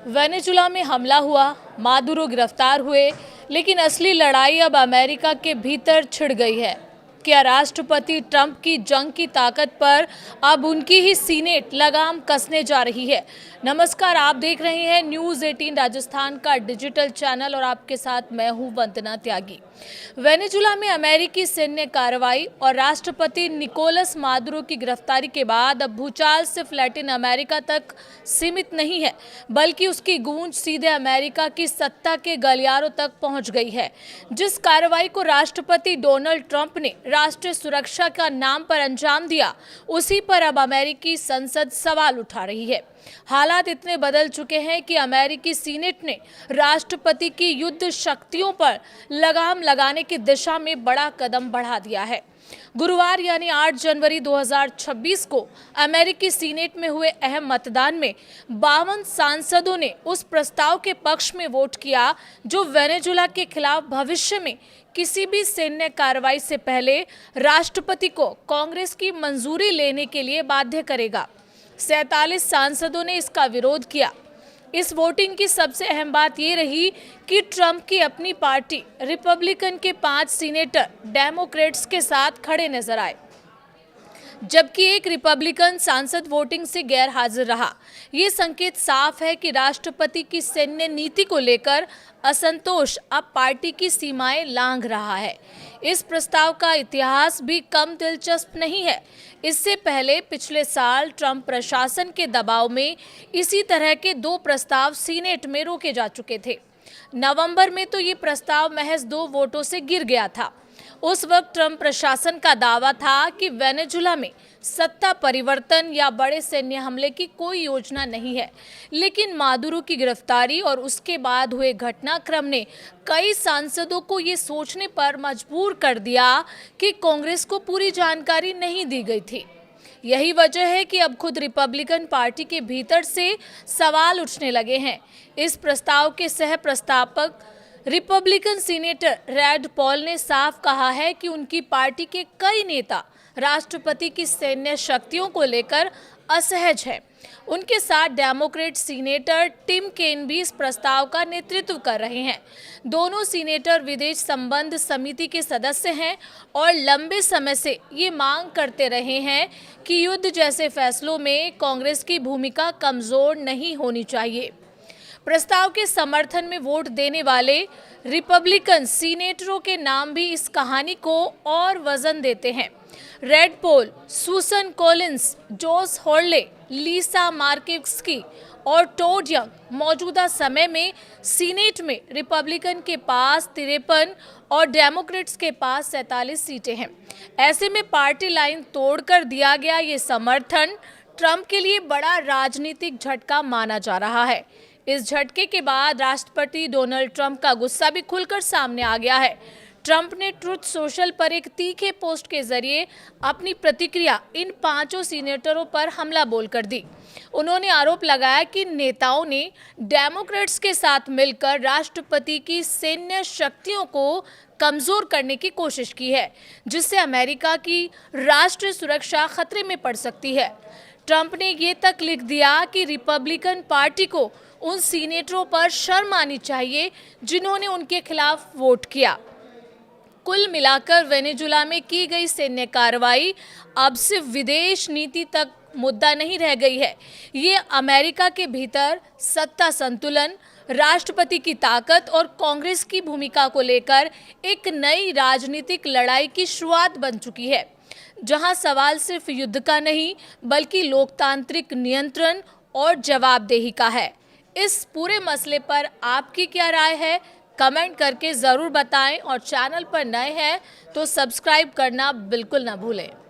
Venezuela में हमला हुआ, मादुरो गिरफ्तार हुए, लेकिन असली लड़ाई अब अमेरिका के भीतर छिड़ गई है। क्या राष्ट्रपति ट्रंप की जंग की ताकत पर अब उनकी ही सीनेट लगाम कसने जा रही है? नमस्कार, आप देख रहे हैं न्यूज़ 18 राजस्थान का डिजिटल चैनल और आपके साथ मैं हूं वंदना त्यागी। वेनेजुला में अमेरिकी सैन्य कार्रवाई और राष्ट्रपति निकोलस मादुरो की गिरफ्तारी के बाद अब भूचाल सिर्फ लैटिन अमेरिका तक सीमित नहीं है, बल्कि उसकी गूंज सीधे अमेरिका की सत्ता के गलियारों तक पहुंच गई है। जिस कार्रवाई को राष्ट्रपति डोनाल्ड ट्रंप ने राष्ट्रीय सुरक्षा का नाम पर अंजाम दिया, उसी पर अब अमेरिकी संसद सवाल उठा रही है। हालात इतने बदल चुके हैं कि अमेरिकी सीनेट ने राष्ट्रपति की युद्ध शक्तियों पर लगाम लगाने की दिशा में बड़ा कदम बढ़ा दिया है। गुरुवार यानी 8 जनवरी 2026 को अमेरिकी सीनेट में हुए अहम मतदान में 52 सांसदों ने उस प्रस्ताव के पक्ष में वोट किया जो वेनेजुला के खिलाफ भविष्य में किसी भी सैन्य कार्रवाई से पहले राष्ट्रपति को कांग्रेस की मंजूरी लेने के लिए बाध्य करेगा। 47 सांसदों ने इसका विरोध किया। इस वोटिंग की सबसे अहम बात यह रही कि ट्रंप की अपनी पार्टी रिपब्लिकन के 5 सीनेटर डेमोक्रेट्स के साथ खड़े नजर आए, जबकि एक रिपब्लिकन सांसद वोटिंग से गैर हाजिर रहा। ये संकेत साफ है कि राष्ट्रपति की सैन्य नीति को लेकर असंतोष अब पार्टी की सीमाएं लांघ रहा है। इस प्रस्ताव का इतिहास भी कम दिलचस्प नहीं है। इससे पहले पिछले साल ट्रंप प्रशासन के दबाव में इसी तरह के 2 प्रस्ताव सीनेट में रोके जा चुके थे। नवंबर में तो ये प्रस्ताव महज 2 वोटों से गिर गया था। उस वक्त ट्रंप प्रशासन का दावा था कि वेनेजुला में सत्ता परिवर्तन या बड़े सैन्य हमले की कोई योजना नहीं है, लेकिन मादुरो की गिरफ्तारी और उसके बाद हुए घटनाक्रम ने कई सांसदों को ये सोचने पर मजबूर कर दिया कि कांग्रेस को पूरी जानकारी नहीं दी गई थी। यही वजह है कि अब खुद रिपब्लिकन पार्टी के भीतर से सवाल उठने लगे हैं। इस प्रस्ताव के सह प्रस्तावक रिपब्लिकन सीनेटर रैड पॉल ने साफ कहा है कि उनकी पार्टी के कई नेता राष्ट्रपति की सैन्य शक्तियों को लेकर असहज हैं। उनके साथ डेमोक्रेट सीनेटर टिम केन भी इस प्रस्ताव का नेतृत्व कर रहे हैं। दोनों सीनेटर विदेश संबंध समिति के सदस्य हैं और लंबे समय से ये मांग करते रहे हैं कि युद्ध जैसे फैसलों में कांग्रेस की भूमिका कमजोर नहीं होनी चाहिए। प्रस्ताव के समर्थन में वोट देने वाले रिपब्लिकन सीनेटरों के नाम भी इस कहानी को और वजन देते हैं। रेड पॉल, सुसन कॉलिंस, जोस हॉर्ले, लीसा मार्किव्स्की और टॉड यंग मौजूदा समय में सीनेट में रिपब्लिकन के पास 53 और डेमोक्रेट्स के पास 47 सीटें हैं। ऐसे में पार्टी लाइन तोड़कर दिया गया ये समर्थन ट्रंप के लिए बड़ा राजनीतिक झटका माना जा रहा है। इस झटके के बाद राष्ट्रपति डोनाल्ड ट्रंप का गुस्सा भी खुलकर सामने आ गया है। ट्रंप ने ट्रुथ सोशल पर एक तीखे पोस्ट के जरिए अपनी प्रतिक्रिया इन 5 सीनेटरों पर हमला बोलकर दी। उन्होंने आरोप लगाया कि नेताओं ने डेमोक्रेट्स के साथ मिलकर राष्ट्रपति की सैन्य शक्तियों को कमजोर करने की कोशिश की है, जिससे अमेरिका की राष्ट्रीय सुरक्षा खतरे में पड़ सकती है। ट्रंप ने ये तक लिख दिया कि रिपब्लिकन पार्टी को उन सीनेटरों पर शर्म आनी चाहिए जिन्होंने उनके खिलाफ वोट किया। कुल मिलाकर वेनेजुला में की गई सैन्य कार्रवाई अब सिर्फ विदेश नीति तक मुद्दा नहीं रह गई है। ये अमेरिका के भीतर सत्ता संतुलन, राष्ट्रपति की ताकत और कांग्रेस की भूमिका को लेकर एक नई राजनीतिक लड़ाई की शुरुआत बन चुकी है, जहां सवाल सिर्फ युद्ध का नहीं बल्कि लोकतांत्रिक नियंत्रण और जवाबदेही का है। इस पूरे मसले पर आपकी क्या राय है? कमेंट करके ज़रूर बताएं और चैनल पर नए हैं तो सब्सक्राइब करना बिल्कुल ना भूलें।